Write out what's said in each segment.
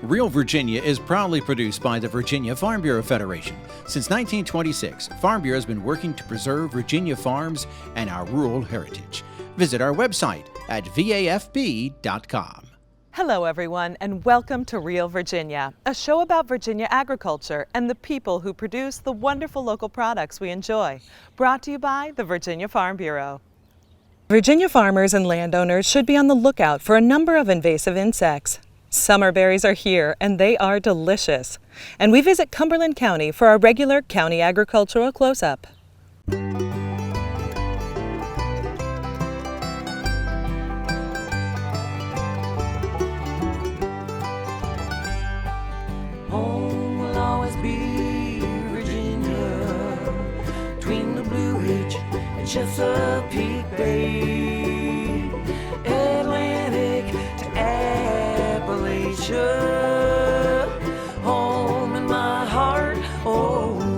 Real Virginia is proudly produced by the Virginia Farm Bureau Federation. Since 1926, Farm Bureau has been working to preserve Virginia farms and our rural heritage. Visit our website at vafb.com. Hello everyone, and welcome to Real Virginia, a show about Virginia agriculture and the people who produce the wonderful local products we enjoy. Brought to you by the Virginia Farm Bureau. Virginia farmers and landowners should be on the lookout for a number of invasive insects. Summer berries are here, and they are delicious. And we visit Cumberland County for our regular county agricultural close-up. Home will always be Virginia, between the Blue Ridge and Chesapeake Bay, Atlantic to Appalachia, home in my heart always.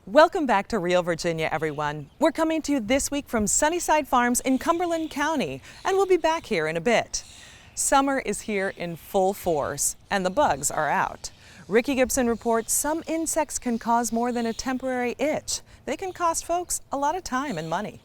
Welcome back to Real Virginia, everyone. We're coming to you this week from Sunnyside Farms in Cumberland County, and we'll be back here in a bit. Summer is here in full force, and the bugs are out. Ricky Gibson reports some insects can cause more than a temporary itch. They can cost folks a lot of time and money.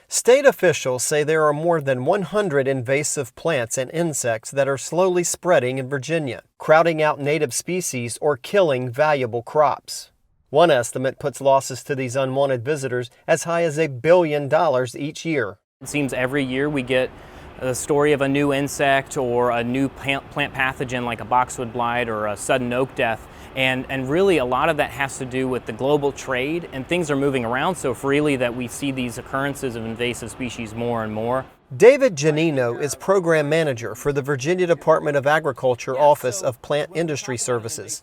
State officials say there are more than 100 invasive plants and insects that are slowly spreading in Virginia, crowding out native species or killing valuable crops. One estimate puts losses to these unwanted visitors as high as $1 billion each year. It seems every year we get a story of a new insect or a new plant pathogen like a boxwood blight or a sudden oak death. And really a lot of that has to do with the global trade, and things are moving around so freely that we see these occurrences of invasive species more and more. David Giannino is program manager for the Virginia Department of Agriculture Office of Plant Industry Services.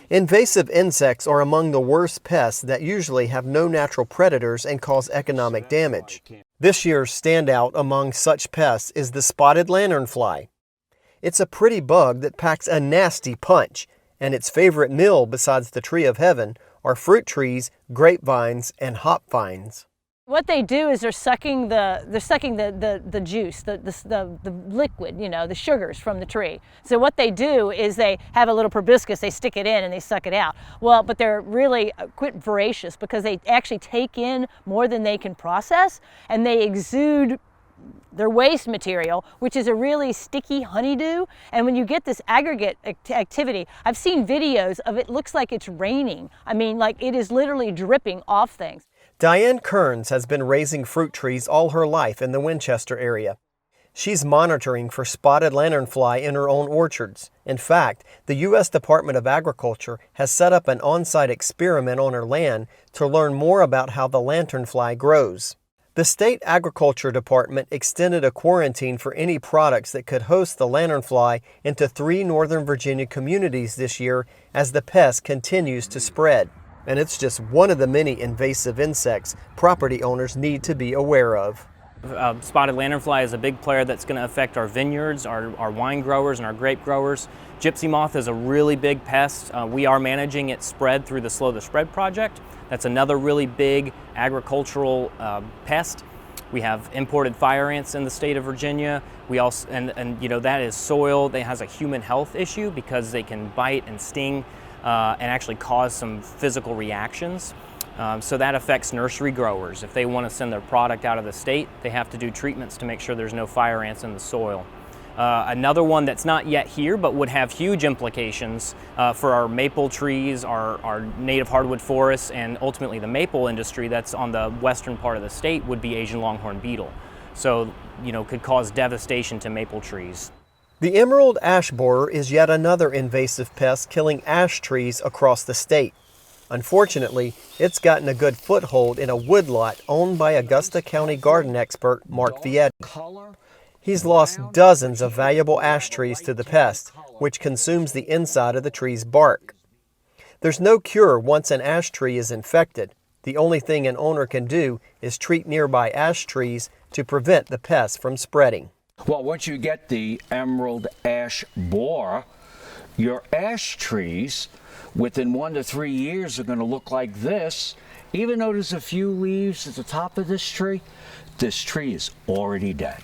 Invasive insects are among the worst pests that usually have no natural predators and cause economic damage. This year's standout among such pests is the spotted lanternfly. It's a pretty bug that packs a nasty punch, and its favorite meal besides the tree of heaven are fruit trees, grapevines, and hop vines. What they do is they're sucking the juice, the liquid, you know, the sugars from the tree. So what they do is they have a little proboscis, they stick it in and they suck it out. Well, but they're really quite voracious because they actually take in more than they can process, and they exude their waste material, which is a really sticky honeydew. And when you get this aggregate activity, I've seen videos of it, looks like it's raining. I mean, like it is literally dripping off things. Diane Kearns has been raising fruit trees all her life in the Winchester area. She's monitoring for spotted lanternfly in her own orchards. In fact, the U.S. Department of Agriculture has set up an on-site experiment on her land to learn more about how the lanternfly grows. The State Agriculture Department extended a quarantine for any products that could host the lanternfly into 3 Northern Virginia communities this year as the pest continues to spread. And it's just one of the many invasive insects property owners need to be aware of. Spotted lanternfly is a big player that's going to affect our vineyards, our wine growers, and our grape growers. Gypsy moth is a really big pest. We are managing its spread through the Slow the Spread project. That's another really big agricultural pest. We have imported fire ants in the state of Virginia. We also, and you know, that is soil that has a human health issue because they can bite and sting and actually cause some physical reactions. So that affects nursery growers. If they want to send their product out of the state, they have to do treatments to make sure there's no fire ants in the soil. Another one that's not yet here but would have huge implications for our maple trees, our native hardwood forests, and ultimately the maple industry that's on the western part of the state would be Asian longhorn beetle. So, you know, could cause devastation to maple trees. The emerald ash borer is yet another invasive pest killing ash trees across the state. Unfortunately, it's gotten a good foothold in a woodlot owned by Augusta County garden expert Mark Vietti. He's lost dozens of valuable ash trees to the pest, which consumes the inside of the tree's bark. There's no cure once an ash tree is infected. The only thing an owner can do is treat nearby ash trees to prevent the pest from spreading. Well, once you get the emerald ash borer, your ash trees within 1 to 3 years are going to look like this. Even though there's a few leaves at the top of this tree is already dead.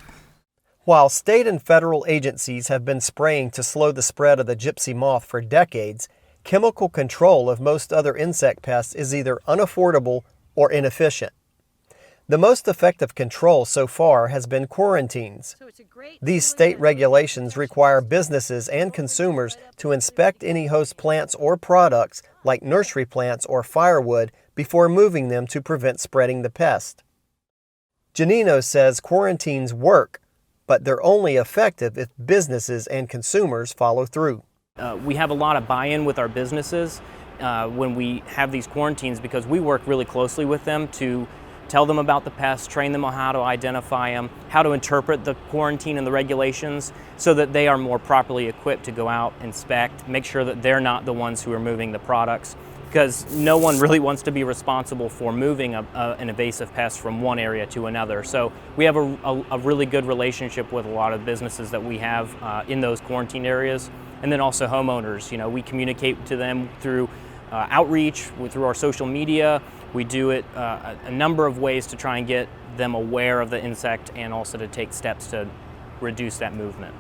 While state and federal agencies have been spraying to slow the spread of the gypsy moth for decades, chemical control of most other insect pests is either unaffordable or inefficient. The most effective control so far has been quarantines. These state regulations require businesses and consumers to inspect any host plants or products, like nursery plants or firewood, before moving them to prevent spreading the pest. Janino says quarantines work, but they're only effective if businesses and consumers follow through. We have a lot of buy-in with our businesses when we have these quarantines, because we work really closely with them to tell them about the pests, train them on how to identify them, how to interpret the quarantine and the regulations so that they are more properly equipped to go out, inspect, make sure that they're not the ones who are moving the products, because no one really wants to be responsible for moving an invasive pest from one area to another. So we have a really good relationship with a lot of businesses that we have in those quarantine areas, and then also homeowners. You know, we communicate to them through outreach, through our social media. We do it a number of ways to try and get them aware of the insect and also to take steps to reduce that movement.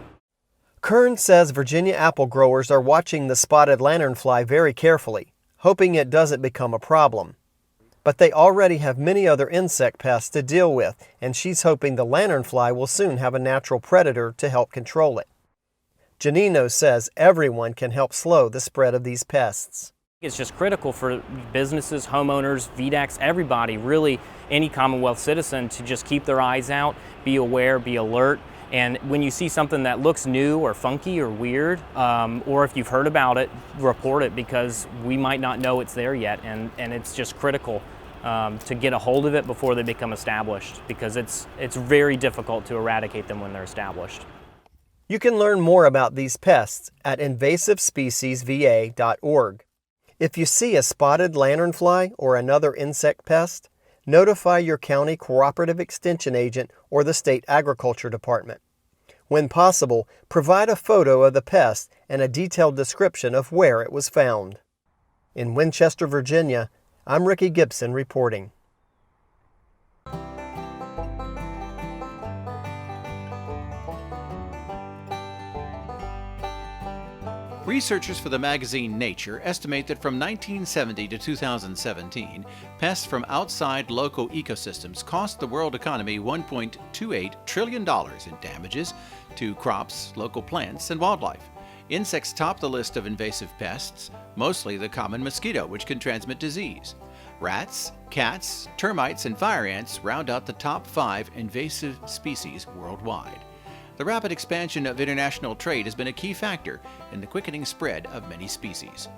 Kern says Virginia apple growers are watching the spotted lanternfly very carefully, hoping it doesn't become a problem. But they already have many other insect pests to deal with, and she's hoping the lanternfly will soon have a natural predator to help control it. Janino says everyone can help slow the spread of these pests. It's just critical for businesses, homeowners, VDACs, everybody, really any Commonwealth citizen, to just keep their eyes out, be aware, be alert. And when you see something that looks new or funky or weird, or if you've heard about it, report it, because we might not know it's there yet. And it's just critical to get a hold of it before they become established, because it's very difficult to eradicate them when they're established. You can learn more about these pests at invasivespeciesva.org. If you see a spotted lanternfly or another insect pest, notify your county cooperative extension agent or the state agriculture department. When possible, provide a photo of the pest and a detailed description of where it was found. In Winchester, Virginia, I'm Ricky Gibson reporting. Researchers for the magazine Nature estimate that from 1970 to 2017, pests from outside local ecosystems cost the world economy $1.28 trillion in damages to crops, local plants, and wildlife. Insects top the list of invasive pests, mostly the common mosquito, which can transmit disease. Rats, cats, termites, and fire ants round out the top 5 invasive species worldwide. The rapid expansion of international trade has been a key factor in the quickening spread of many species.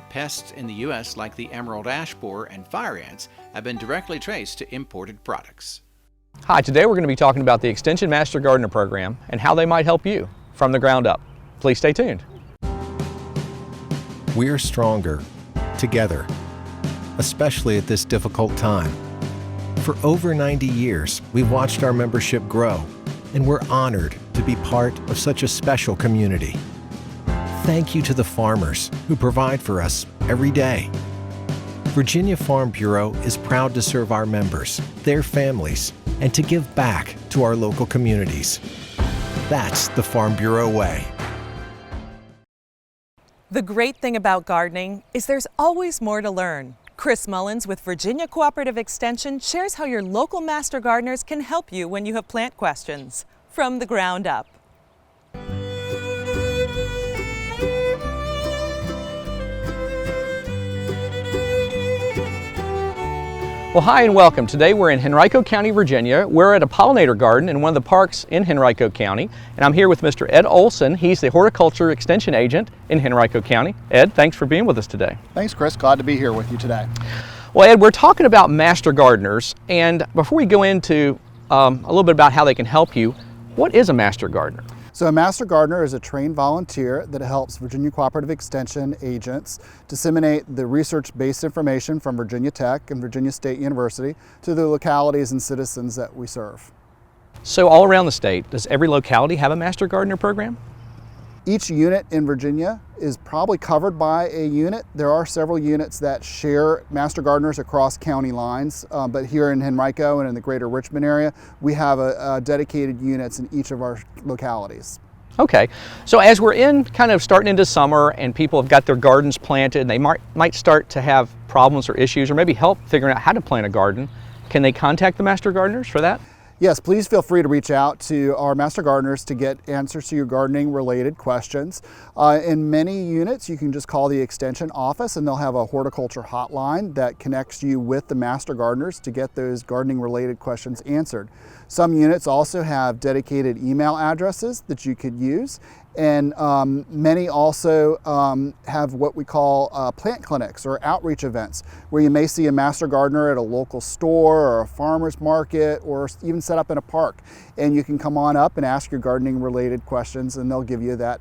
Pests in the U.S. like the emerald ash borer and fire ants have been directly traced to imported products. Hi, today we're going to be talking about the Extension Master Gardener Program and how they might help you from the ground up. Please stay tuned. We're stronger together, especially at this difficult time. For over 90 years, we've watched our membership grow, and we're honored to be part of such a special community. Thank you to the farmers who provide for us every day. Virginia Farm Bureau is proud to serve our members, their families, and to give back to our local communities. That's the Farm Bureau way. The great thing about gardening is there's always more to learn. Chris Mullins with Virginia Cooperative Extension shares how your local master gardeners can help you when you have plant questions from the ground up. Well, hi and welcome. Today we're in Henrico County, Virginia. We're at a pollinator garden in one of the parks in Henrico County, and I'm here with Mr. Ed Olson. He's the horticulture extension agent in Henrico County. Ed, thanks for being with us today. Thanks, Chris. Glad to be here with you today. Well, Ed, we're talking about master gardeners, and before we go into a little bit about how they can help you, what is a master gardener? So a master gardener is a trained volunteer that helps Virginia Cooperative Extension agents disseminate the research-based information from Virginia Tech and Virginia State University to the localities and citizens that we serve. So all around the state, does every locality have a master gardener program? Each unit in Virginia is probably covered by a unit. There are several units that share master gardeners across county lines, but here in Henrico and in the greater Richmond area, we have dedicated units in each of our localities. Okay, so as we're kind of starting into summer and people have got their gardens planted and they might start to have problems or issues or maybe help figuring out how to plant a garden, can they contact the master gardeners for that? Yes, please feel free to reach out to our master gardeners to get answers to your gardening related questions. In many units, you can just call the extension office and they'll have a horticulture hotline that connects you with the master gardeners to get those gardening related questions answered. Some units also have dedicated email addresses that you could use, and many also have what we call plant clinics or outreach events, where you may see a master gardener at a local store or a farmer's market or even set up in a park. And you can come on up and ask your gardening related questions and they'll give you that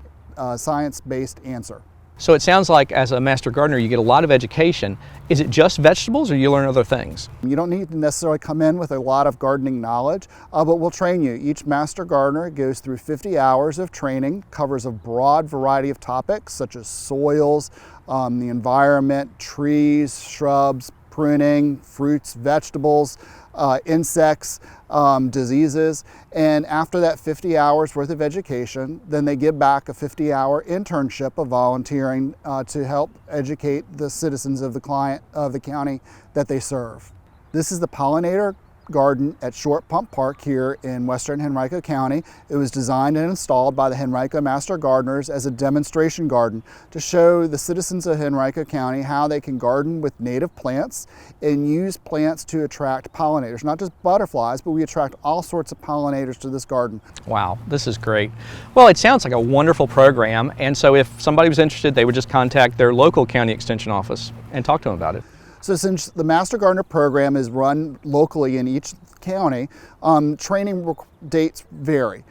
science-based answer. So it sounds like as a master gardener you get a lot of education. Is it just vegetables or you learn other things? You don't need to necessarily come in with a lot of gardening knowledge, but we'll train you. Each master gardener goes through 50 hours of training, covers a broad variety of topics such as soils, the environment, trees, shrubs, pruning, fruits, vegetables, insects, diseases, and after that 50 hours worth of education, then they give back a 50-hour internship of volunteering to help educate the citizens of the county that they serve. This is the pollinator garden at Short Pump Park here in western Henrico County. It was designed and installed by the Henrico Master Gardeners as a demonstration garden to show the citizens of Henrico County how they can garden with native plants and use plants to attract pollinators. Not just butterflies, but we attract all sorts of pollinators to this garden. Wow, this is great. Well, it sounds like a wonderful program, and so if somebody was interested, they would just contact their local county extension office and talk to them about it. So since the Master Gardener program is run locally in each county, training dates vary.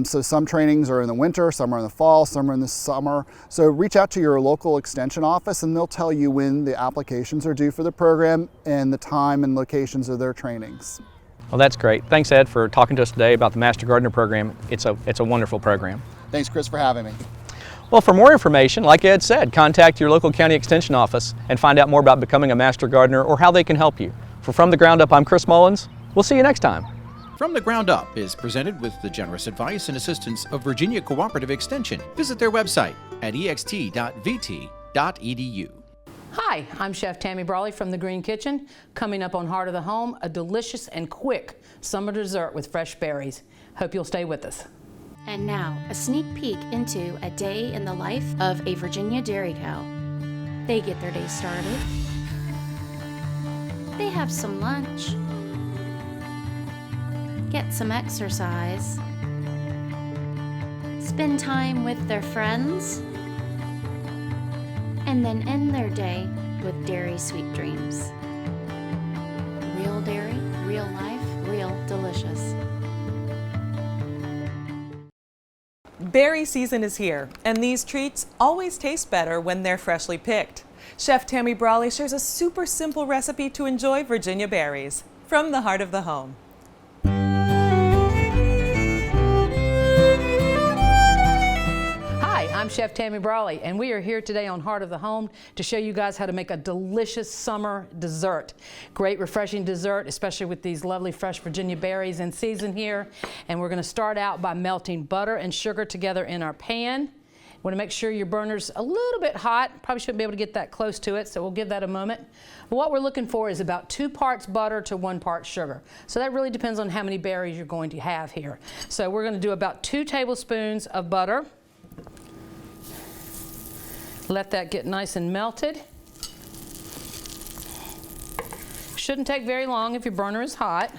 So some trainings are in the winter, some are in the fall, some are in the summer. So reach out to your local extension office and they'll tell you when the applications are due for the program and the time and locations of their trainings. Well, that's great. Thanks, Ed, for talking to us today about the Master Gardener program. It's a wonderful program. Thanks, Chris, for having me. Well, for more information, like Ed said, contact your local county extension office and find out more about becoming a Master Gardener or how they can help you. For From the Ground Up, I'm Chris Mullins. We'll see you next time. From the Ground Up is presented with the generous advice and assistance of Virginia Cooperative Extension. Visit their website at ext.vt.edu. Hi, I'm Chef Tammy Brawley from The Green Kitchen. Coming up on Heart of the Home, a delicious and quick summer dessert with fresh berries. Hope you'll stay with us. And now, a sneak peek into a day in the life of a Virginia dairy cow. They get their day started. They have some lunch. Get some exercise. Spend time with their friends. And then end their day with dairy sweet dreams. Real dairy, real life, real delicious. Berry season is here, and these treats always taste better when they're freshly picked. Chef Tammy Brawley shares a super simple recipe to enjoy Virginia berries from the heart of the home. Hi, I'm Chef Tammy Brawley, and we are here today on Heart of the Home to show you guys how to make a delicious summer dessert. Great refreshing dessert, especially with these lovely fresh Virginia berries in season here. And we're going to start out by melting butter and sugar together in our pan. Want to make sure your burner's a little bit hot. Probably shouldn't be able to get that close to it, so we'll give that a moment. But what we're looking for is about 2 parts butter to 1 part sugar. So that really depends on how many berries you're going to have here. So we're going to do about 2 tablespoons of butter. Let that get nice and melted. Shouldn't take very long if your burner is hot.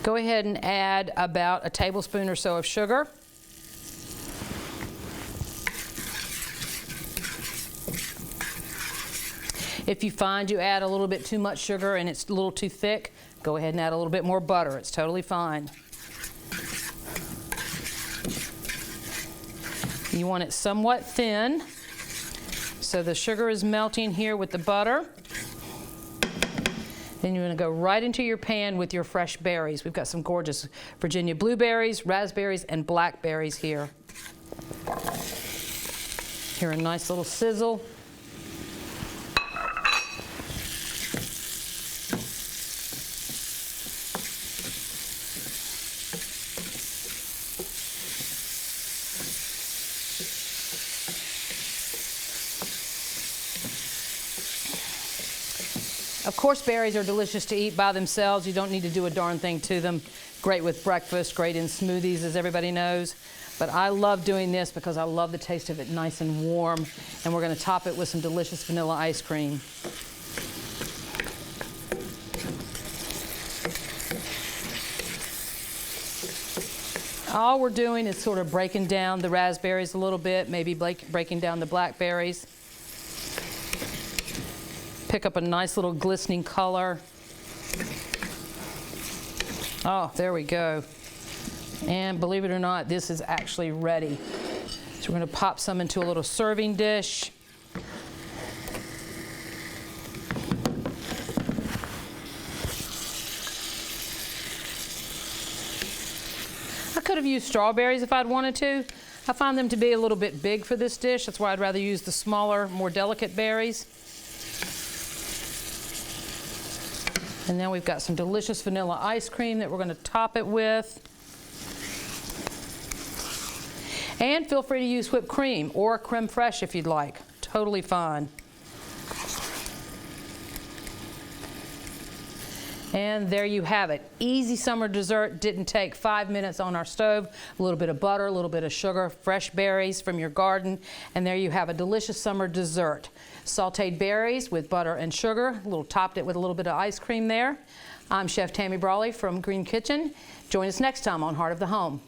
Go ahead and add about a tablespoon or so of sugar. If you find you add a little bit too much sugar and it's a little too thick, go ahead and add a little bit more butter. It's totally fine. You want it somewhat thin. so the sugar is melting here with the butter. Then you're going to go right into your pan with your fresh berries. We've got some gorgeous Virginia blueberries, raspberries, and blackberries here. Here, a nice little sizzle. Of course, berries are delicious to eat by themselves. You don't need to do a darn thing to them. Great with breakfast, great in smoothies, as everybody knows. But I love doing this because I love the taste of it nice and warm. And we're going to top it with some delicious vanilla ice cream. All we're doing is sort of breaking down the raspberries a little bit, maybe breaking down the blackberries. Pick up a nice little glistening color. Oh, there we go. And believe it or not, this is actually ready. So we're going to pop some into a little serving dish. I could have used strawberries if I'd wanted to. I find them to be a little bit big for this dish. That's why I'd rather use the smaller, more delicate berries. And now we've got some delicious vanilla ice cream that we're going to top it with. And feel free to use whipped cream or creme fraiche if you'd like. Totally fine. And there you have it. Easy summer dessert. Didn't take 5 minutes on our stove. A little bit of butter, a little bit of sugar, fresh berries from your garden. And there you have a delicious summer dessert. Sauteed berries with butter and sugar. Topped it with a little bit of ice cream there. I'm Chef Tammy Brawley from Green Kitchen. Join us next time on Heart of the Home.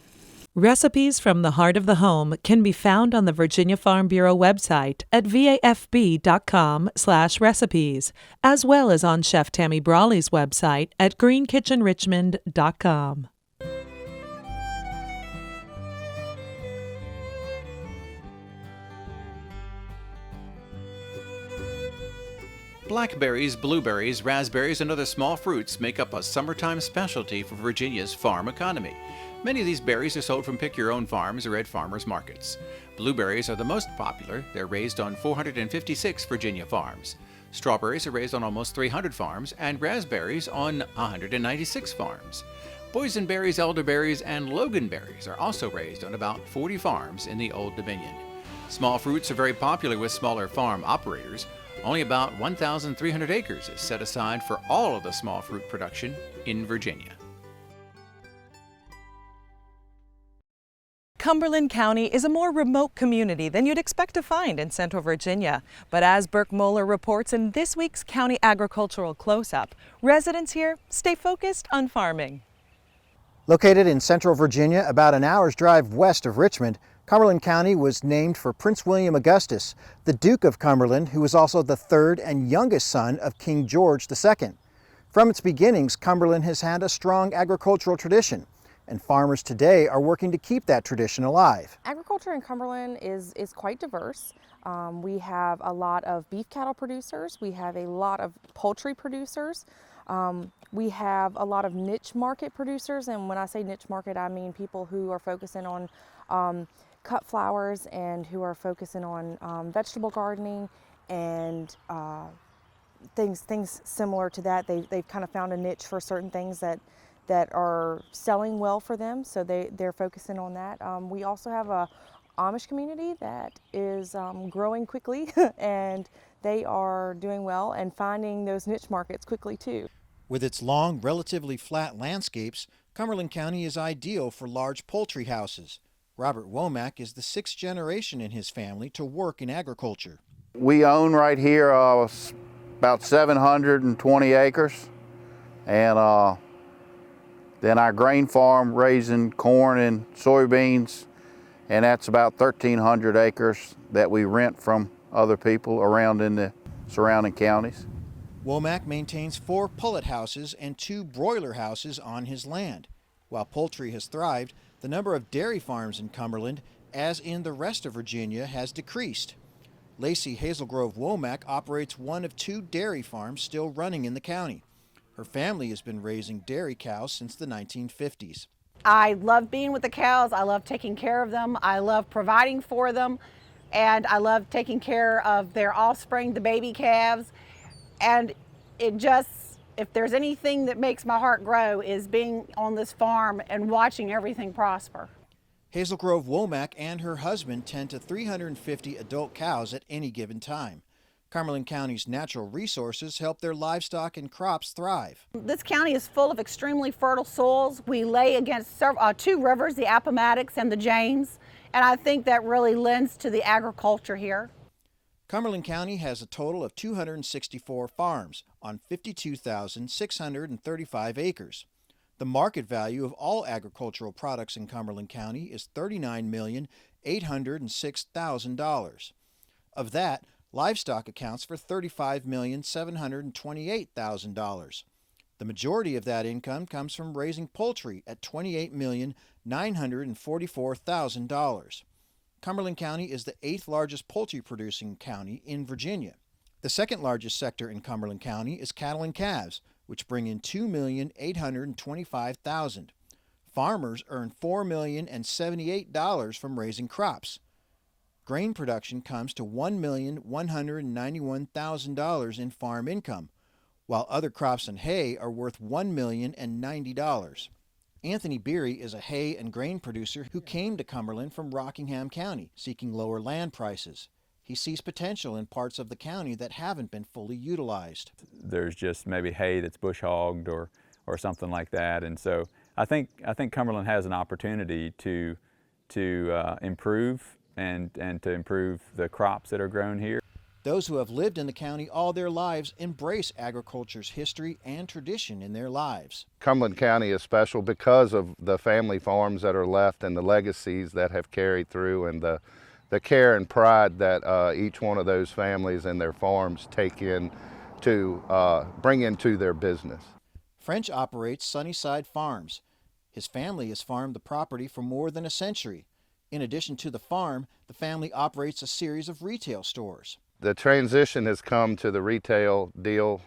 Recipes from the Heart of the Home can be found on the Virginia Farm Bureau website at vafb.com/recipes, as well as on Chef Tammy Brawley's website at greenkitchenrichmond.com. Blackberries, blueberries, raspberries, and other small fruits make up a summertime specialty for Virginia's farm economy. Many of these berries are sold from pick-your-own farms or at farmers markets. Blueberries are the most popular. They're raised on 456 Virginia farms. Strawberries are raised on almost 300 farms, and raspberries on 196 farms. Boysenberries, elderberries, and loganberries are also raised on about 40 farms in the Old Dominion. Small fruits are very popular with smaller farm operators. Only about 1,300 acres is set aside for all of the small fruit production in Virginia. Cumberland County is a more remote community than you'd expect to find in Central Virginia. But as Burke Moeller reports in this week's County Agricultural Close-Up, residents here stay focused on farming. Located in Central Virginia, about an hour's drive west of Richmond, Cumberland County was named for Prince William Augustus, the Duke of Cumberland, who was also the third and youngest son of King George II. From its beginnings, Cumberland has had a strong agricultural tradition, and farmers today are working to keep that tradition alive. Agriculture in Cumberland is quite diverse. We have a lot of beef cattle producers. We have a lot of poultry producers. We have a lot of niche market producers, and when I say niche market, I mean people who are focusing on cut flowers and who are focusing on vegetable gardening and things similar to that. They've kind of found a niche for certain things that are selling well for them, so they're focusing on that. We also have a Amish community that is growing quickly and they are doing well and finding those niche markets quickly too. With its long, relatively flat landscapes, Cumberland County is ideal for large poultry houses. Robert Womack is the sixth generation in his family to work in agriculture. We own right here about 720 acres, and then our grain farm raising corn and soybeans, and that's about 1,300 acres that we rent from other people around in the surrounding counties. Womack maintains 4 pullet houses and 2 broiler houses on his land. While poultry has thrived, the number of dairy farms in Cumberland, as in the rest of Virginia, has decreased. Lacey Hazelgrove Womack operates one of 2 dairy farms still running in the county. Her family has been raising dairy cows since the 1950s. I love being with the cows. I love taking care of them. I love providing for them. And I love taking care of their offspring, the baby calves. And it just, if there's anything that makes my heart grow, is being on this farm and watching everything prosper. Hazelgrove Womack and her husband tend to 350 adult cows at any given time. Cumberland County's natural resources help their livestock and crops thrive. This county is full of extremely fertile soils. We lay against 2 rivers, the Appomattox and the James, and I think that really lends to the agriculture here. Cumberland County has a total of 264 farms on 52,635 acres. The market value of all agricultural products in Cumberland County is $39,806,000. Of that, livestock accounts for $35,728,000. The majority of that income comes from raising poultry at $28,944,000. Cumberland County is the 8th largest poultry producing county in Virginia. The second largest sector in Cumberland County is cattle and calves, which bring in $2,825,000. Farmers earn $4,078,000 from raising crops. Grain production comes to $1,191,000 in farm income, while other crops and hay are worth $1,090,000. Anthony Beery is a hay and grain producer who came to Cumberland from Rockingham County, seeking lower land prices. He sees potential in parts of the county that haven't been fully utilized. There's just maybe hay that's bush hogged or something like that, and so I think Cumberland has an opportunity to improve and to improve the crops that are grown here. Those who have lived in the county all their lives embrace agriculture's history and tradition in their lives. Cumberland County is special because of the family farms that are left and the legacies that have carried through, and the care and pride that each one of those families and their farms take in to bring into their business. French operates Sunnyside Farms. His family has farmed the property for more than a century. In addition to the farm, the family operates a series of retail stores. The transition has come to the retail deal,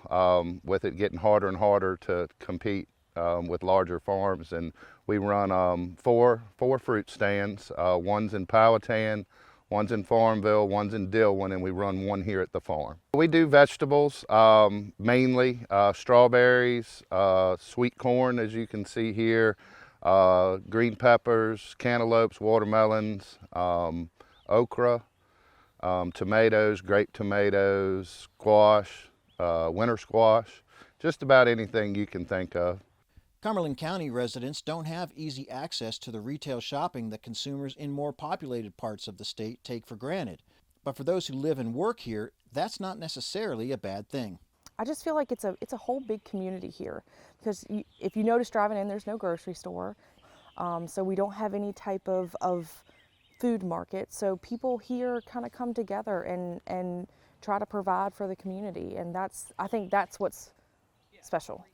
with it getting harder and harder to compete with larger farms, and we run 4 fruit stands. One's in Powhatan, one's in Farmville, one's in Dillwyn, and we run one here at the farm. We do vegetables, mainly strawberries, sweet corn, as you can see here, green peppers, cantaloupes, watermelons, okra, tomatoes, grape tomatoes, squash, winter squash, just about anything you can think of. Cumberland County residents don't have easy access to the retail shopping that consumers in more populated parts of the state take for granted. But for those who live and work here, that's not necessarily a bad thing. I just feel like it's a whole big community here, because if you notice driving in, there's no grocery store, so we don't have any type of food market. So people here kind of come together and try to provide for the community, and I think that's what's special.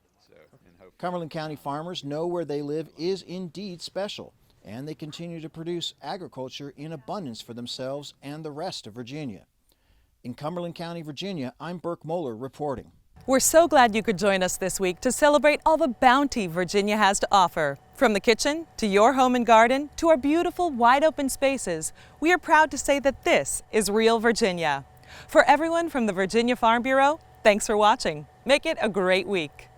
Cumberland County farmers know where they live is indeed special, and they continue to produce agriculture in abundance for themselves and the rest of Virginia. In Cumberland County, Virginia, I'm Burke Moeller reporting. We're so glad you could join us this week to celebrate all the bounty Virginia has to offer. From the kitchen to your home and garden to our beautiful wide open spaces, we are proud to say that this is Real Virginia. For everyone from the Virginia Farm Bureau, thanks for watching. Make it a great week.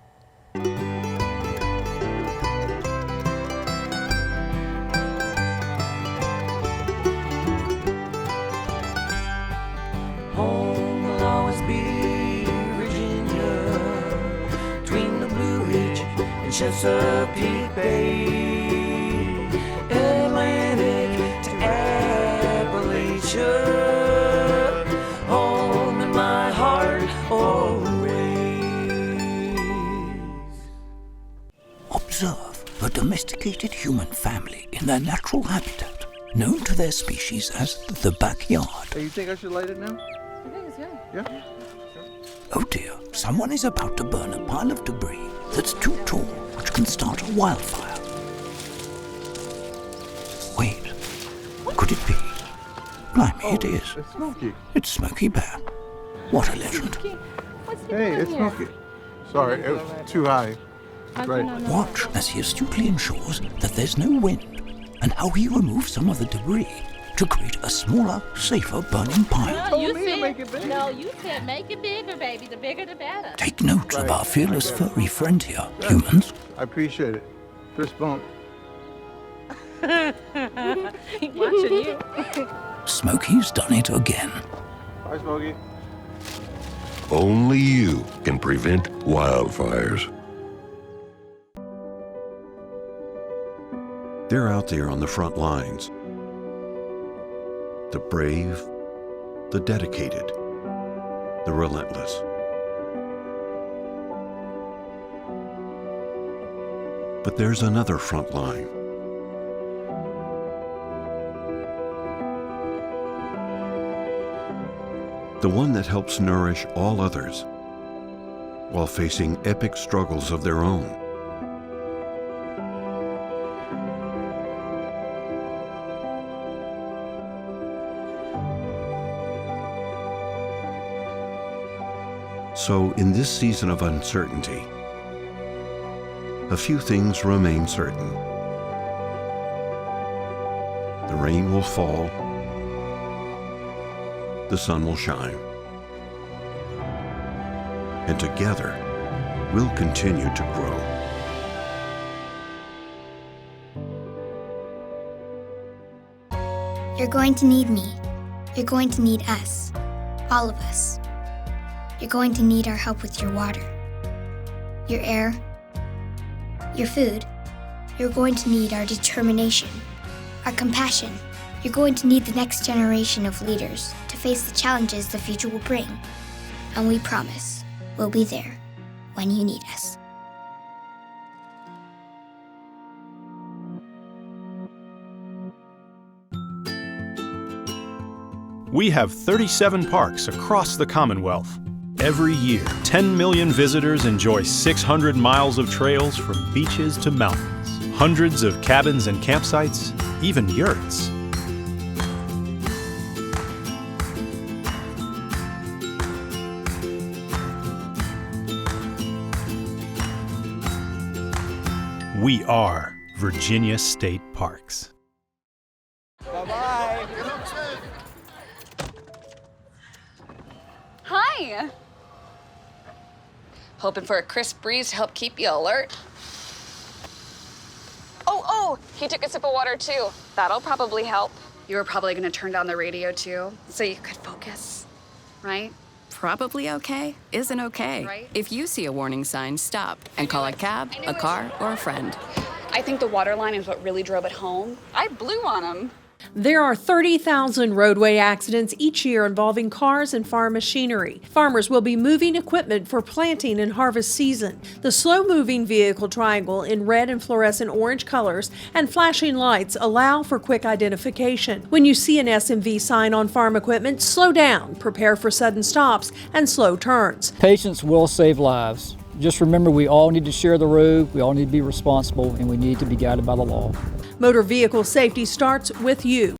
Home will always be Virginia, between the Blue Ridge and Chesapeake Bay, Atlantic to Appalachia, home in my heart always. Observe a domesticated human family in their natural habitat, known to their species as the backyard. Hey, you think I should light it now? I think it's good. Yeah. Oh dear, someone is about to burn a pile of debris that's too tall, which can start a wildfire. Wait, could it be? Blimey, it is. It's Smokey. It's Smokey Bear. What a legend. Hey, it's Smokey. Sorry, it was too high. Right. Watch as he astutely ensures that there's no wind, and how he removes some of the debris to create a smaller, safer burning pile. No, you said make it bigger, baby. The bigger the better. Take note of our fearless furry friend here, humans. I appreciate it. Fist bump. Watching you. Smokey's done it again. Bye, Smokey. Only you can prevent wildfires. They're out there on the front lines. The brave, the dedicated, the relentless. But there's another front line. The one that helps nourish all others while facing epic struggles of their own. So in this season of uncertainty, a few things remain certain. The rain will fall, the sun will shine, and together we'll continue to grow. You're going to need me. You're going to need us, all of us. You're going to need our help with your water, your air, your food. You're going to need our determination, our compassion. You're going to need the next generation of leaders to face the challenges the future will bring. And we promise we'll be there when you need us. We have 37 parks across the Commonwealth. Every year, 10 million visitors enjoy 600 miles of trails from beaches to mountains, hundreds of cabins and campsites, even yurts. We are Virginia State Parks. Bye-bye. Hi. Hoping for a crisp breeze to help keep you alert. Oh, he took a sip of water too. That'll probably help. You were probably gonna turn down the radio too, so you could focus, right? Probably okay isn't okay. Right. If you see a warning sign, stop and call a cab, a car, or a friend. I think the water line is what really drove it home. I blew on him. There are 30,000 roadway accidents each year involving cars and farm machinery. Farmers will be moving equipment for planting and harvest season. The slow-moving vehicle triangle in red and fluorescent orange colors and flashing lights allow for quick identification. When you see an SMV sign on farm equipment, slow down, prepare for sudden stops and slow turns. Patience will save lives. Just remember, we all need to share the road, we all need to be responsible, and we need to be guided by the law. Motor vehicle safety starts with you.